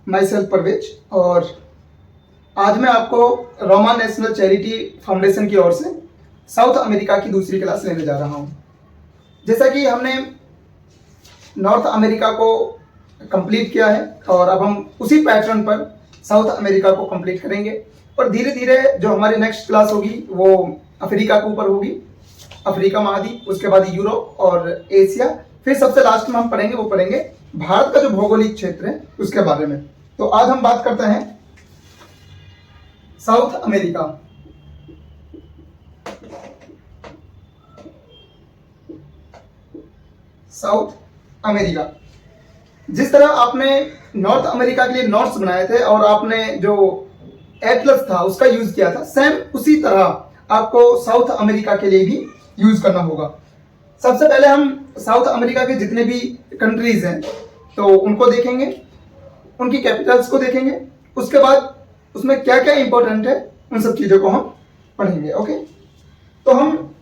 My self Parvez. और आज मैं आपको रोमा नेशनल चैरिटी फाउंडेशन की ओर से साउथ अमेरिका की दूसरी क्लास लेने जा रहा हूँ। जैसा कि हमने नॉर्थ अमेरिका को कंप्लीट किया है और अब हम उसी पैटर्न पर साउथ अमेरिका को कंप्लीट करेंगे और धीरे धीरे जो हमारी नेक्स्ट क्लास होगी वो अफ्रीका के ऊपर होगी, अफ्रीका महाद्वीप, उसके बाद यूरोप और एशिया, फिर सबसे लास्ट में हम पढ़ेंगे भारत का जो भौगोलिक क्षेत्र है उसके बारे में। तो आज हम बात करते हैं साउथ अमेरिका। साउथ अमेरिका, जिस तरह आपने नॉर्थ अमेरिका के लिए नोट्स बनाए थे और आपने जो एटलस था उसका यूज किया था, सेम उसी तरह आपको साउथ अमेरिका के लिए भी यूज करना होगा। सबसे पहले हम साउथ अमेरिका के जितने भी कंट्रीज हैं तो उनको देखेंगे, उनकी कैपिटल्स को देखेंगे, उसके बाद उसमें क्या क्या इंपॉर्टेंट है उन सब चीजों को हम पढ़ेंगे। ओके, तो हम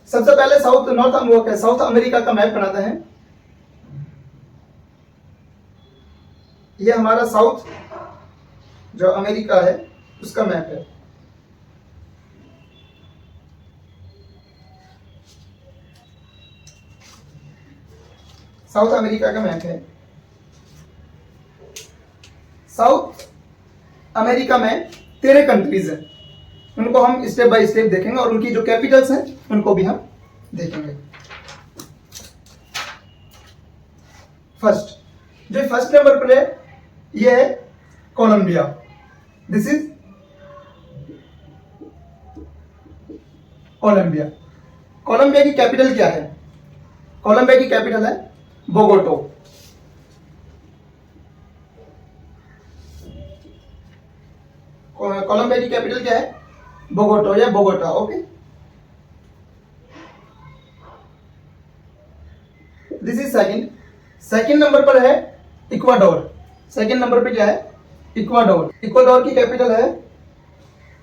सबसे पहले साउथ अमेरिका का मैप बनाते हैं। ये हमारा साउथ जो अमेरिका है उसका मैप है। साउथ अमेरिका का मैप है। साउथ अमेरिका में 13 कंट्रीज हैं, उनको हम स्टेप बाय स्टेप देखेंगे और उनकी जो कैपिटल्स हैं उनको भी हम देखेंगे। फर्स्ट नंबर पर है, ये है Colombia. This is Colombia. Colombia की कैपिटल क्या है? कोलंबिया की कैपिटल है बोगोटो। कोलंबिया की कैपिटल क्या है? बोगोटो या Bogota. Okay, this is second number पर है इक्वाडोर। सेकंड नंबर पे क्या है? इक्वाडोर। इक्वाडोर की कैपिटल है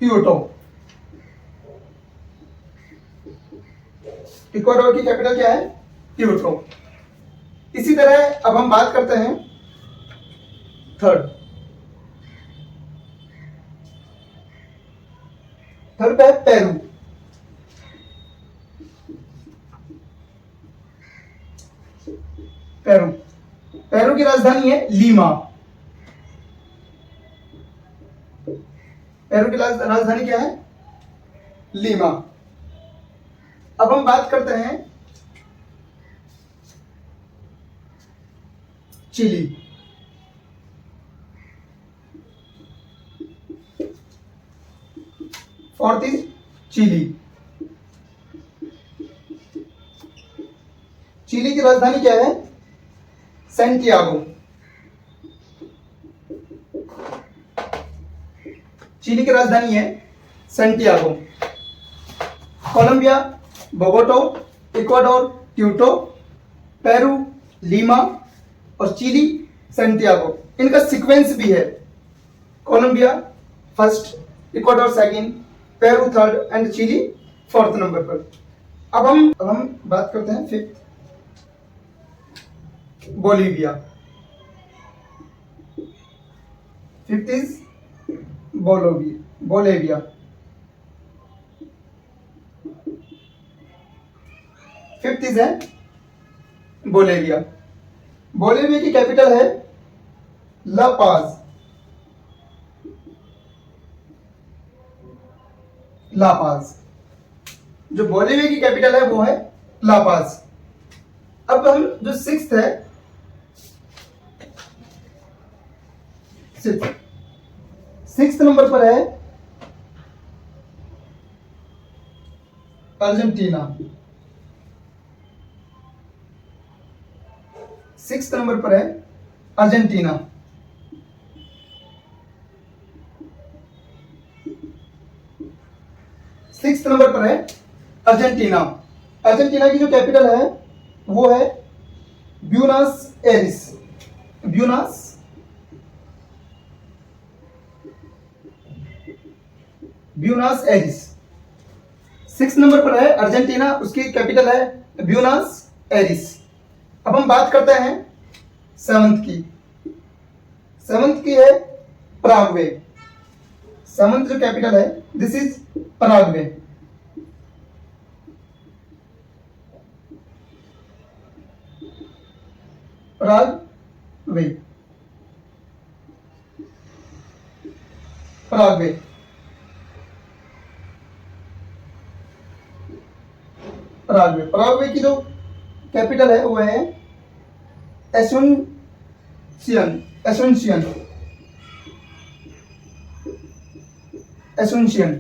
क्यूटो। इक्वाडोर की कैपिटल क्या है? क्यूटो। इसी तरह अब हम बात करते हैं थर्ड पे है पेरू। पेरू की राजधानी है लीमा। पेरू की राजधानी क्या है? लीमा। अब हम बात करते हैं Chile. Fourth is Chile. Chile की राजधानी क्या है? सैंटियागो। चिली की राजधानी है Santiago. Colombia Bogota, Ecuador Quito, Peru Lima और चिली सैंटियागो। इनका सीक्वेंस भी है, Colombia first, Ecuador second, Peru third and Chile fourth number पर। अब हम बात करते हैं fifth, Bolivia. Fifth is Bolivia. Fifth is है बोलेविया। बोलेविया की कैपिटल है ला पाज। ला पाज। जो बोलीविया की कैपिटल है वो है ला पाज। अब हम जो सिक्स्थ है, सिक्स्थ नंबर पर है अर्जेंटीना। सिक्स्थ नंबर पर है अर्जेंटीना। सिक्स्थ नंबर पर है अर्जेंटीना। अर्जेंटीना की जो कैपिटल है वो है Buenos Aires. Buenos Aires. Six number पर है अर्जेंटीना, उसकी कैपिटल है ब्यूनस एरिस। अब हम बात करते हैं सेवंथ की, सेवंथ की है पराग्वे। सेवंथ जो कैपिटल है this is Paraguay. Paraguay, Paraguay, Paraguay. Paraguay की जो कैपिटल है वो है Asuncion. Asuncion, Asuncion.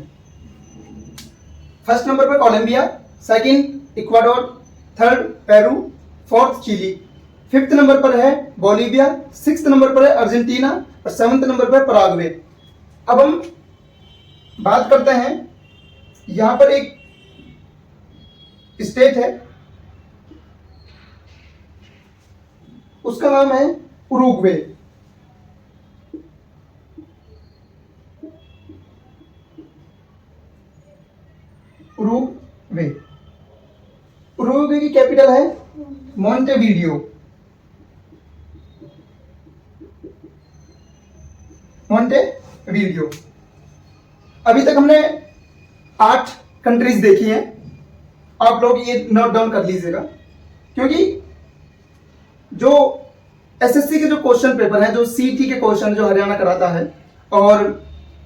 First number पर Colombia, second Ecuador, third Peru, fourth Chile, fifth number पर है बोलीविया, सिक्स्थ नंबर पर है अर्जेंटीना और सेवंथ नंबर पर पराग्वे। अब हम बात करते हैं, यहां पर एक स्टेट है उसका नाम है उरुग्वे। उरुग्वे, उरुग्वे की कैपिटल है मोंटेवीडियो। मोंटेवीडियो। अभी तक हमने 8 कंट्रीज देखी हैं। आप लोग ये नोट डाउन कर लीजिएगा, क्योंकि जो एसएससी के जो क्वेश्चन पेपर है, जो सीटी के क्वेश्चन जो हरियाणा कराता है और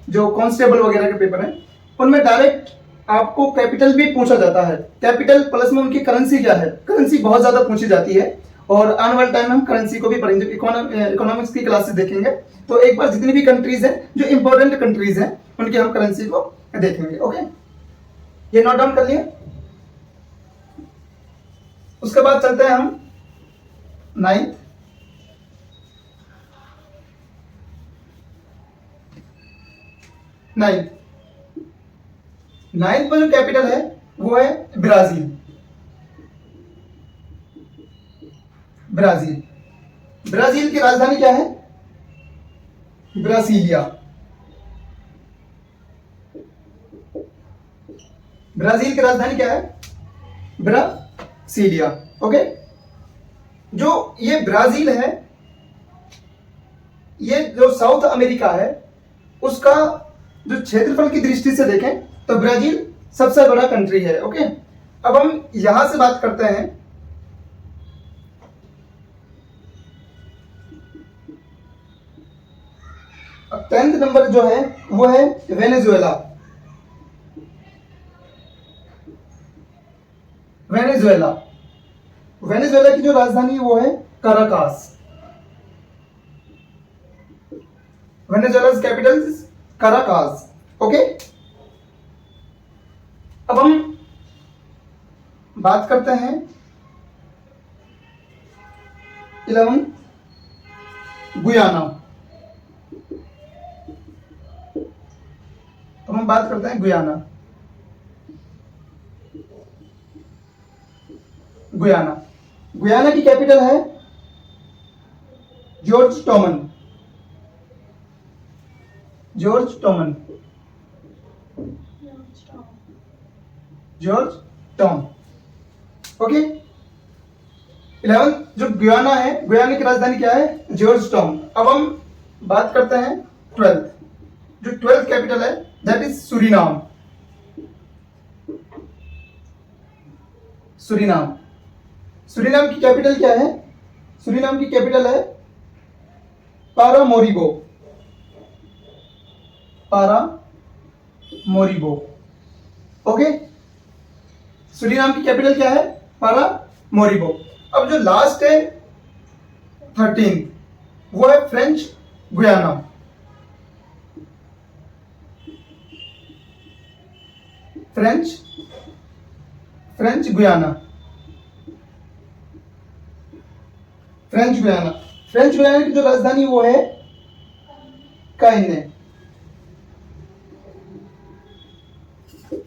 जो कांस्टेबल वगैरह के पेपर हैं, उनमें डायरेक्ट आपको कैपिटल भी पूछा जाता है। कैपिटल प्लस में उनकी करेंसी क्या है, करेंसी बहुत ज्यादा पूछी जाती है। और आने वाले टाइम में हम करेंसी को भी पढ़ेंगे, इकोनॉमिक्स की क्लासेस देखेंगे। तो एक बार जितनी भी कंट्रीज हैं जो इंपॉर्टेंट कंट्रीज हैं उनकी हम करेंसी को देखेंगे। ओके, ये नोट डाउन कर लिए। उसके बाद चलते हैं हम नाइन्थ। नाइन्थ पर जो कैपिटल है वो है ब्राजील। ब्राजील। ब्राजील की राजधानी क्या है? ब्रासीलिया। ब्राजील की राजधानी क्या है? ब्रासीलिया। ओके, जो ये ब्राजील है, ये जो साउथ अमेरिका है उसका जो क्षेत्रफल की दृष्टि से देखें तो ब्राजील सबसे बड़ा कंट्री है। ओके, अब हम यहां से बात करते हैं, अब 10th नंबर जो है वो है वेनेजुएला। वेनेजुएला। वेनेजुएला की जो राजधानी है वो है Caracas. Venezuela's capital is Caracas. Okay, अब हम बात करते हैं 11 गुयाना। अब हम बात करते हैं गुयाना। गुयाना। गुयाना की कैपिटल है जॉर्ज टॉमन। जॉर्ज टॉमन। Georgetown. ओके, 11 जो गुयाना है, गुयाना की राजधानी क्या है? Georgetown. अब हम बात करते हैं 12th, जो 12th कैपिटल है that is Suriname. Suriname. Suriname की कैपिटल क्या है? सूरीनाम की कैपिटल है पारामोरिबो। पारामोरिबो। ओके, सूरीनाम की कैपिटल क्या है? पारामोरिबो। अब जो लास्ट है 13 वो है French Guiana. French Guiana. French Guiana. French Guiana की जो राजधानी वो है काइने।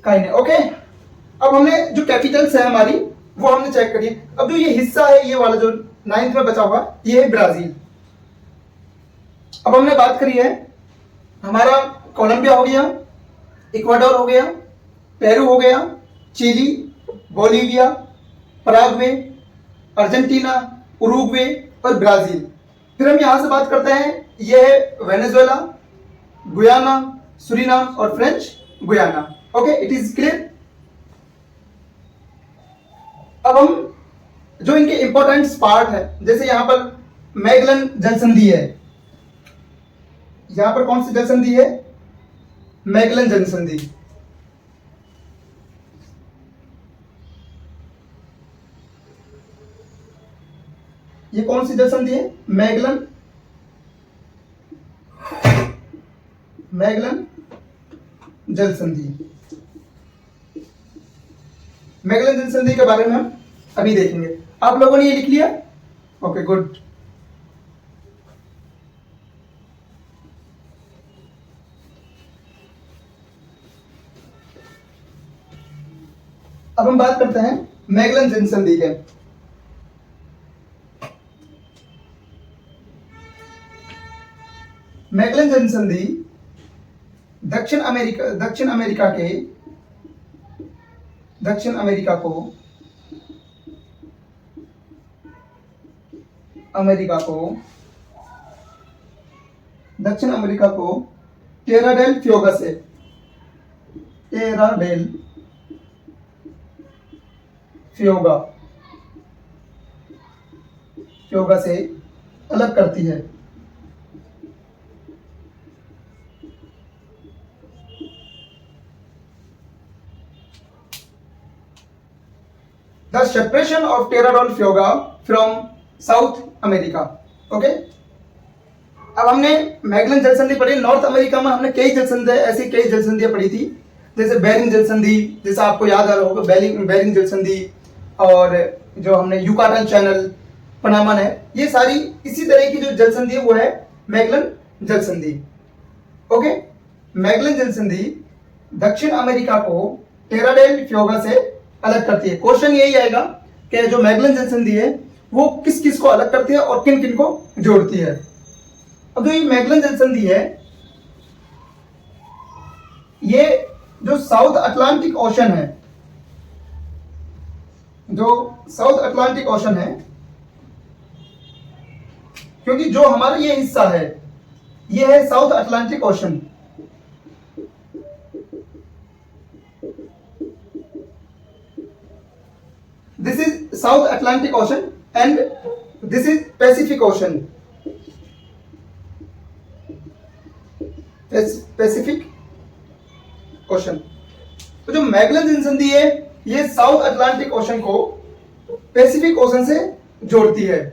काइने। ओके, अब हमने जो कैपिटल्स है हमारी वो हमने चेक करी। अब जो ये हिस्सा है, ये वाला जो 9th में बचा हुआ, ये है ब्राजील। अब हमने बात करी है, हमारा कोलंबिया हो गया, इक्वाडोर हो गया, पेरू हो गया, Chile, Bolivia, Paraguay, Argentina, Uruguay और ब्राजील। फिर हम यहां से बात करते हैं ये है वेनेजुएला, गुयाना, सुरीनाम और French Guiana. Okay, it is clear. अब हम जो इनके इंपॉर्टेंट पार्ट है, जैसे यहां पर मैगलन जलसंधि है, यहां पर कौन सी जलसंधि है? मैगलन जलसंधि। ये कौन सी जलसंधि है? मैगलन जलसंधि। मैगलन जलसंधि के बारे में हम अभी देखेंगे। आप लोगों ने ये लिख लिया? Okay, good. अब हम बात करते हैं मैगलन जलसंधि के। मैगलन जलसंधि दक्षिण अमेरिका को टेरा डेल फ्योगा से अलग करती है। The separation of Terra del Fuego from South America. Okay, अब हमने मैगलन जलसंधि पढ़ी। नॉर्थ अमेरिका में हमने कई जलसंधियां पढ़ी थी, जैसे बेरिंग जलसंधि, जैसा आपको याद आ रहा होगा, बेरिंग जलसंधि, और जो हमने युकाटन चैनल, पनामा है, ये सारी इसी तरह की जो जलसंधि है वो है मैगलन जलसंधि। ओके, मैगलन जलसंधि दक्षिण अमेरिका को टेरा डेल फ्यूगा से अलग करती है। क्वेश्चन यही आएगा कि जो मैगलन जलसंधि है वो किस किस को अलग करती है और किन किन को जोड़ती है। अब जो ये मैगलन जलसंधि है, ये जो साउथ अटलांटिक ओशन है, क्योंकि जो हमारा ये हिस्सा है ये है south Atlantic ocean. This is South Atlantic Ocean and this is Pacific Ocean. तो जो मैगलन जलसंधि है ये साउथ अटलांटिक ओशन को पैसिफिक ओशन से जोड़ती है।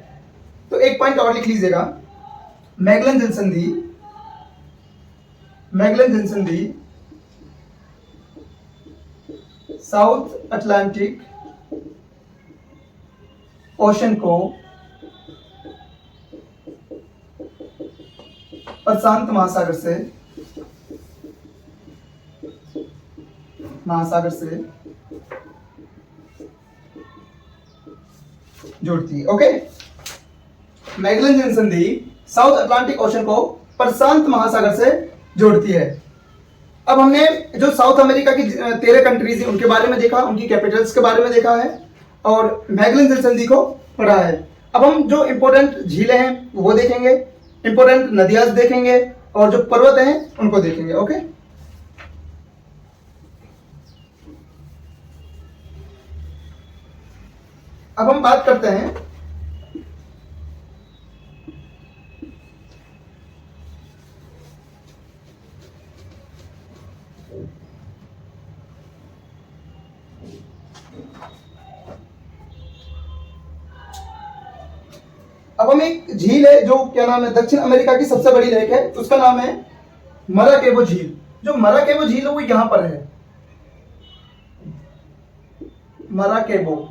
तो एक पॉइंट और लिख लीजिएगा, मैगलन जलसंधि साउथ अटलांटिक ओशन को प्रशांत महासागर से जोड़ती है। ओके, मैगलन जलसंधि साउथ अटलांटिक ओशन को प्रशांत महासागर से जोड़ती है। अब हमने जो साउथ अमेरिका की 13 कंट्रीज उनके बारे में देखा, उनकी कैपिटल्स के बारे में देखा है और मैगलन जलसंधि को पढ़ा है। अब हम जो इंपॉर्टेंट झीलें हैं वो देखेंगे, इंपॉर्टेंट नदियां देखेंगे और जो पर्वत हैं उनको देखेंगे। ओके, अब हम बात करते हैं अब हम एक झील है जो क्या नाम है, दक्षिण अमेरिका की सबसे बड़ी लेक है, उसका नाम है मराकेबो झील। जो मराकेबो झील है वो यहां पर है, मराकेबो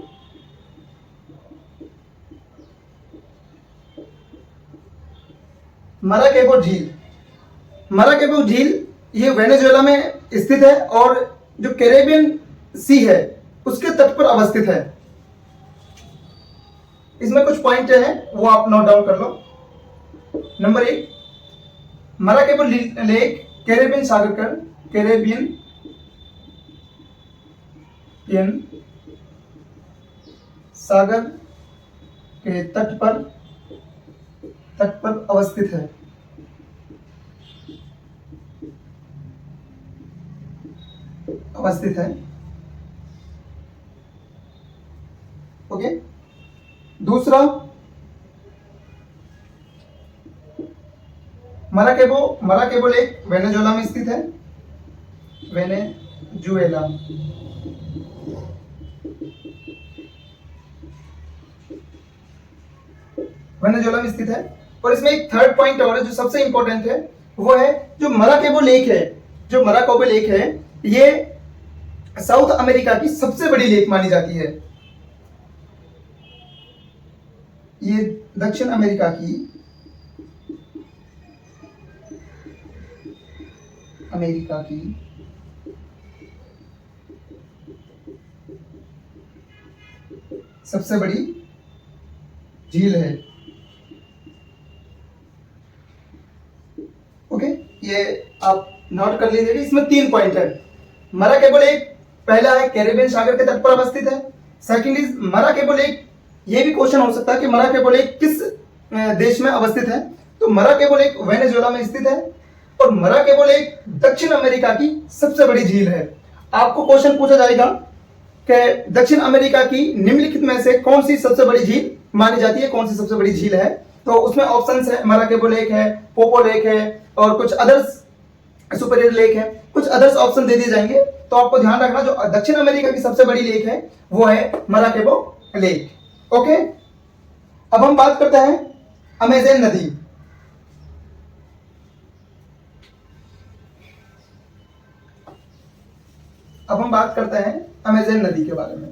झील ये वेनेजुएला में स्थित है और जो कैरेबियन सी है उसके तट पर अवस्थित है। इसमें कुछ पॉइंट हैं वो आप नोट डाउन कर लो। नंबर 1, मराकेबो लेक कैरेबियन सागर के तट पर अवस्थित है। स्थित है। ओके, दूसरा मराकेबो लेक वेनेजुएला में स्थित है। वेनेजुएला। वेनेजुएला में स्थित है। और इसमें एक थर्ड पॉइंट और है जो सबसे इंपॉर्टेंट है, वो है जो मराकेबो लेक है, ये साउथ अमेरिका की सबसे बड़ी लेक मानी जाती है। ये दक्षिण अमेरिका की सबसे बड़ी झील है। ओके, ये आप नोट कर लीजिएगा। इसमें 3 पॉइंट है। मराकेबो लेक पहला है कैरेबियन सागर के तट पर अवस्थित है। सेकंड इज मराकेबो लेक, ये भी क्वेश्चन हो सकता है कि मराकेबो लेक किस देश में अवस्थित है, तो मराकेबो लेक वेनेजुएला में स्थित है। और मराकेबो लेक दक्षिण अमेरिका की सबसे बड़ी झील है। आपको क्वेश्चन पूछा जाएगा कि दक्षिण अमेरिका की निम्नलिखित में से कौन सी सबसे बड़ी झील मानी जाती है, कौन सी सबसे बड़ी झील है, तो उसमें ऑप्शंस है मराकेबो लेक है, पोपो लेक है और कुछ अदर्स सुपीरियर लेक है, कुछ अदर्स ऑप्शन दे दिए जाएंगे। तो आपको ध्यान रखना जो दक्षिण अमेरिका की सबसे बड़ी लेक है वो है मराकेबो लेक। ओके, अब हम बात करते हैं अमेज़न नदी। अब हम बात करते हैं अमेज़न नदी के बारे में।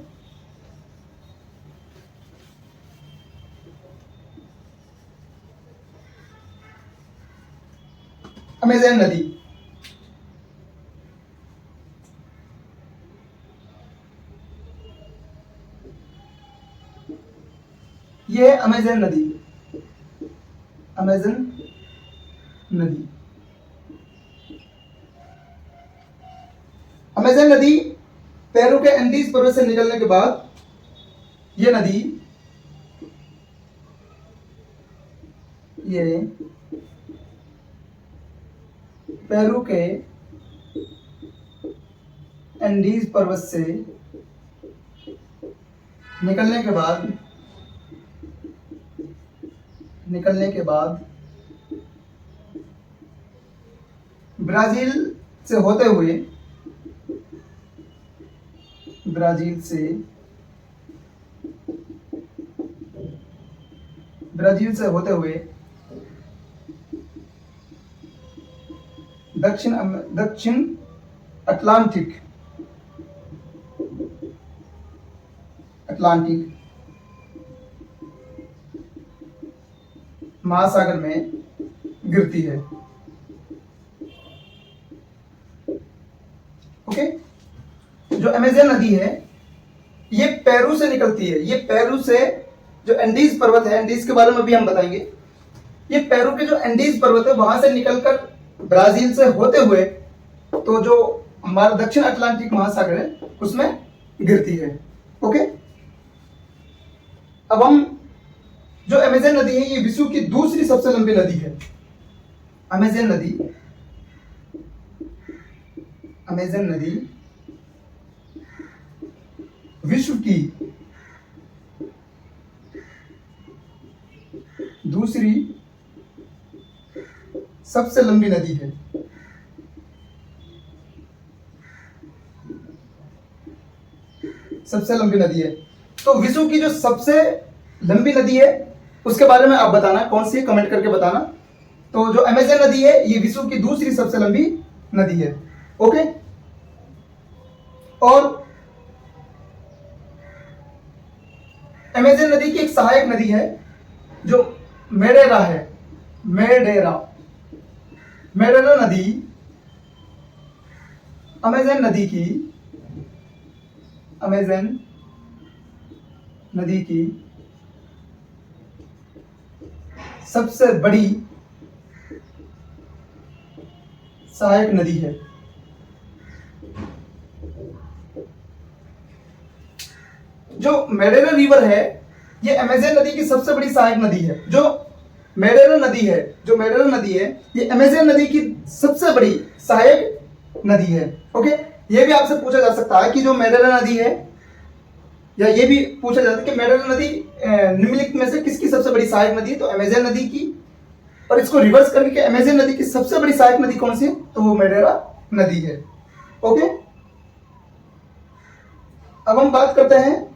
अमेज़न नदी ये है अमेज़न नदी। अमेज़न नदी अमेज़न नदी पेरू के एंडीज पर्वत से निकलने के बाद ये नदी पेरू के एंडीज पर्वत से निकलने के बाद ब्राजील से होते हुए दक्षिण अटलांटिक महासागर में गिरती है। ओके, जो अमेज़न नदी है ये पेरू से निकलती है। ये पेरू से जो एंडीज पर्वत है, एंडीज के बारे में भी हम बताएंगे। ये पेरू के जो एंडीज पर्वत है वहां से निकलकर ब्राजील से होते हुए तो जो हमारा दक्षिण अटलांटिक महासागर है उसमें गिरती है। ओके, अब हम जो अमेज़न नदी है ये विश्व की दूसरी सबसे लंबी नदी है। अमेज़न नदी विश्व की दूसरी सबसे लंबी नदी है। तो विश्व की जो सबसे लंबी नदी है उसके बारे में आप बताना कौन सी है, कमेंट करके बताना। तो जो अमेज़न नदी है ये विश्व की दूसरी सबसे लंबी नदी है। ओके, और अमेज़न नदी की एक सहायक नदी है जो मेडेरा है। मेडेरा नदी अमेज़न नदी की सबसे बड़ी सहायक नदी है। जो मेडेरा रिवर है ये अमेज़न नदी की सबसे बड़ी सहायक नदी है। जो मेडेरा नदी है ये अमेज़न नदी की सबसे बड़ी सहायक नदी है। ओके, ये भी आपसे पूछा जा सकता है कि जो मेडेरा नदी है, या ये भी पूछा जाता है कि मेडेरा नदी निम्नलिखित में से किसकी सबसे बड़ी सहायक नदी है, तो अमेजन नदी की। और इसको रिवर्स करके कि अमेजन नदी की सबसे बड़ी सहायक नदी कौन सी है, तो वो मेडेरा नदी है। ओके, अब हम बात करते हैं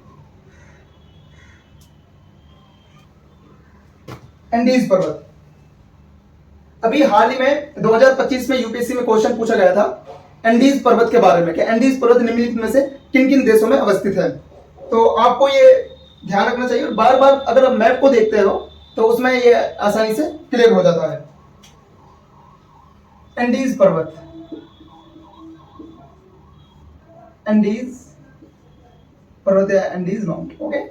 एंडीज पर्वत। अभी हाल ही में 2025 में यूपीएससी में क्वेश्चन पूछा गया था एंडीज पर्वत के बारे में कि एंडीज पर्वत निम्नलिखित में से किन किन देशों में अवस्थित है। तो आपको ये ध्यान रखना चाहिए, और बार बार अगर आप मैप को देखते हो तो उसमें ये आसानी से क्लियर हो जाता है। एंडीज पर्वत, एंडीज पर्वत या Andes mount. Okay,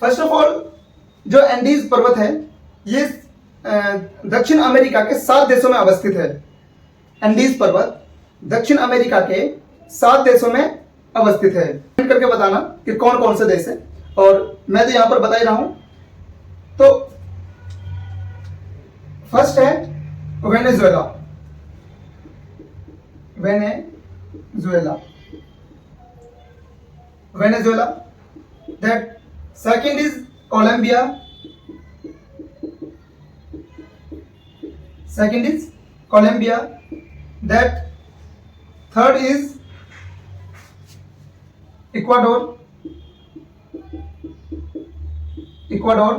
first of all जो एंडीज पर्वत है ये दक्षिण अमेरिका के 7 देशों में अवस्थित है। एंडीज पर्वत दक्षिण अमेरिका के 7 देशों में अवस्थित है। कमेंट करके बताना कि कौन कौन से देश है, और मैं तो यहां पर बता ही रहा हूं। तो फर्स्ट है Venezuela, Venezuela, Venezuela. That second is Colombia, second is Colombia, that third is Ecuador, Ecuador,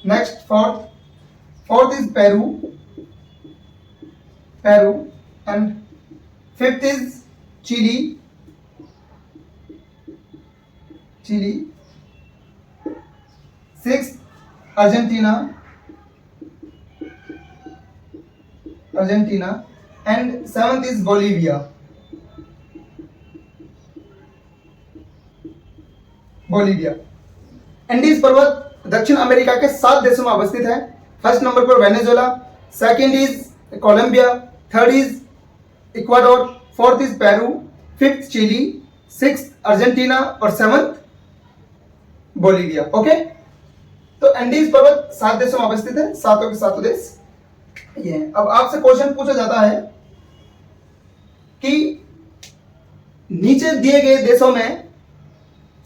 next fourth is Peru, Peru, and fifth is Chile, Chile, sixth Argentina, Argentina, and 7th is Bolivia, Bolivia. Andes पर्वत दक्षिण America के 7 देशों में अवस्थित है। First number पर Venezuela, second is Colombia, third is Ecuador, fourth is Peru, fifth Chile, sixth Argentina और 7th Bolivia. Okay, तो एंडीज पर्वत 7 देशों में अवस्थित है, सातों के सातों देश ये। अब आपसे क्वेश्चन पूछा जाता है कि नीचे दिए गए देशों में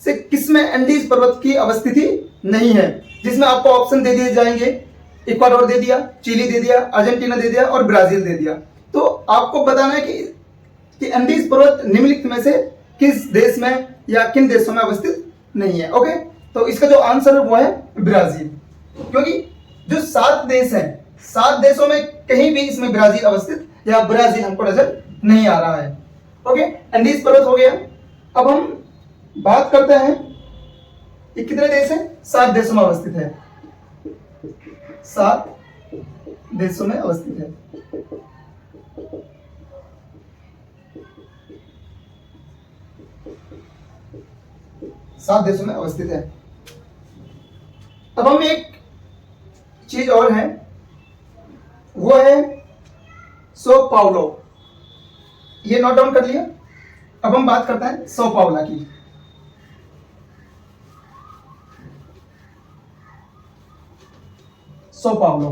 से किसमें एंडीज पर्वत की अवस्थिति नहीं है, जिसमें आपको ऑप्शन दे दिए जाएंगे। इक्वाडोर दे दिया, चिली दे दिया, अर्जेंटीना दे दिया और ब्राजील दे दिया। तो आपको बताना है कि एंडीज पर्वत निम्नलिखित में से किस देश में या किन देशों में अवस्थित नहीं है। ओके, तो इसका जो आंसर है वो है ब्राजील, क्योंकि जो 7 देश हैं, 7 देशों में कहीं भी इसमें ब्राजील अवस्थित या ब्राजील हमको नजर नहीं आ रहा है। ओके, एंडीज पर्वत हो गया। अब हम बात करते हैं ये कितने देश हैं, 7 देशों में अवस्थित है, 7 देशों में अवस्थित है। सात देशों में अवस्थित है। अब हम एक चीज और है, वो है सो पाउलो। ये नोट डाउन कर लिया। अब हम बात करते हैं सो पाउला की। सो पाउलो,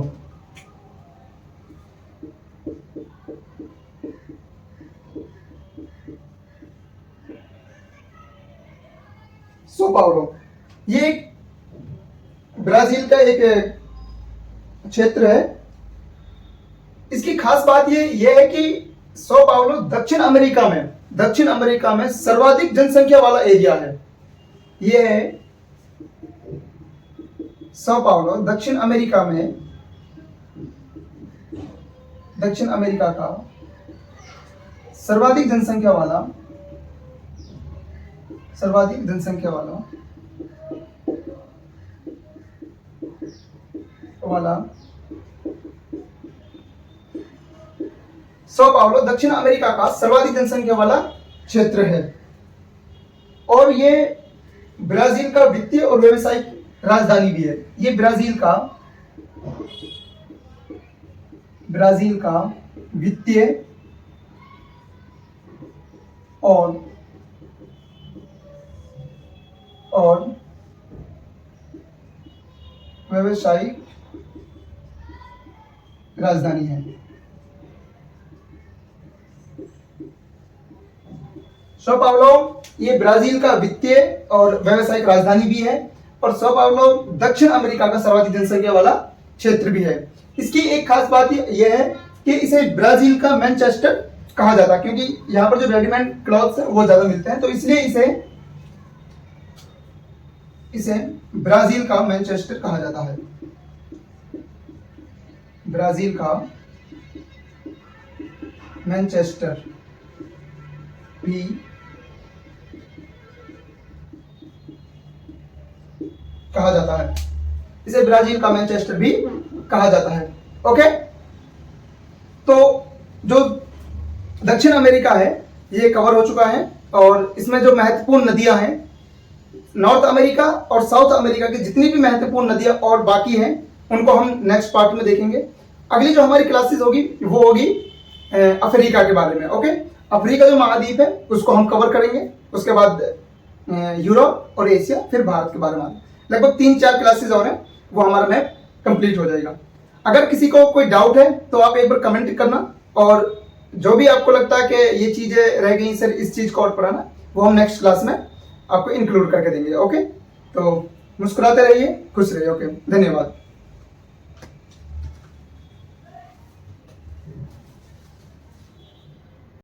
सो पाउलो ये ब्राजील का एक क्षेत्र है। इसकी खास बात ये है कि सो पाउलो दक्षिण अमेरिका में सर्वाधिक जनसंख्या वाला एरिया है। ये है सो पाउलो दक्षिण अमेरिका का सर्वाधिक जनसंख्या वाला सो पाउलो दक्षिण अमेरिका का सर्वाधिक जनसंख्या वाला क्षेत्र है, और ये ब्राजील का वित्तीय और व्यावसायिक राजधानी भी है। ये ब्राजील का वित्तीय और व्यावसायिक राजधानी है। सो पाउलो ये ब्राजील का वित्तीय और व्यावसायिक राजधानी भी है और सो पाउलो दक्षिण अमेरिका का सर्वाधिक जनसंख्या वाला क्षेत्र भी है। इसकी एक खास बात यह है कि इसे ब्राजील का मैनचेस्टर कहा जाता है, क्योंकि यहाँ पर जो रेडीमेड क्लॉथ्स है वो ज्यादा मिलते हैं, तो इसलिए इसे ब्राजील का मैनचेस्टर कहा जाता है। ब्राजील का मैनचेस्टर भी कहा जाता है, इसे ब्राजील का मैनचेस्टर भी कहा जाता है। ओके, तो जो दक्षिण अमेरिका है ये कवर हो चुका है और इसमें जो महत्वपूर्ण नदियां हैं, नॉर्थ अमेरिका और साउथ अमेरिका की जितनी भी महत्वपूर्ण नदियां और बाकी हैं उनको हम नेक्स्ट पार्ट में देखेंगे। अगली जो हमारी क्लासेस होगी वो होगी अफ्रीका के बारे में। ओके, अफ्रीका जो महाद्वीप है उसको हम कवर करेंगे, उसके बाद यूरोप और एशिया, फिर भारत के बारे में। लगभग 3-4 क्लासेस और हैं, वो हमारा मैप कंप्लीट हो जाएगा। अगर किसी को कोई डाउट है तो आप एक बार कमेंट करना, और जो भी आपको लगता है कि ये चीजें रह गई सर, इस चीज को और पढ़ाना, वो हम नेक्स्ट क्लास में आपको इंक्लूड करके देंगे। ओके, तो मुस्कुराते रहिए, खुश रहिए। ओके, धन्यवाद।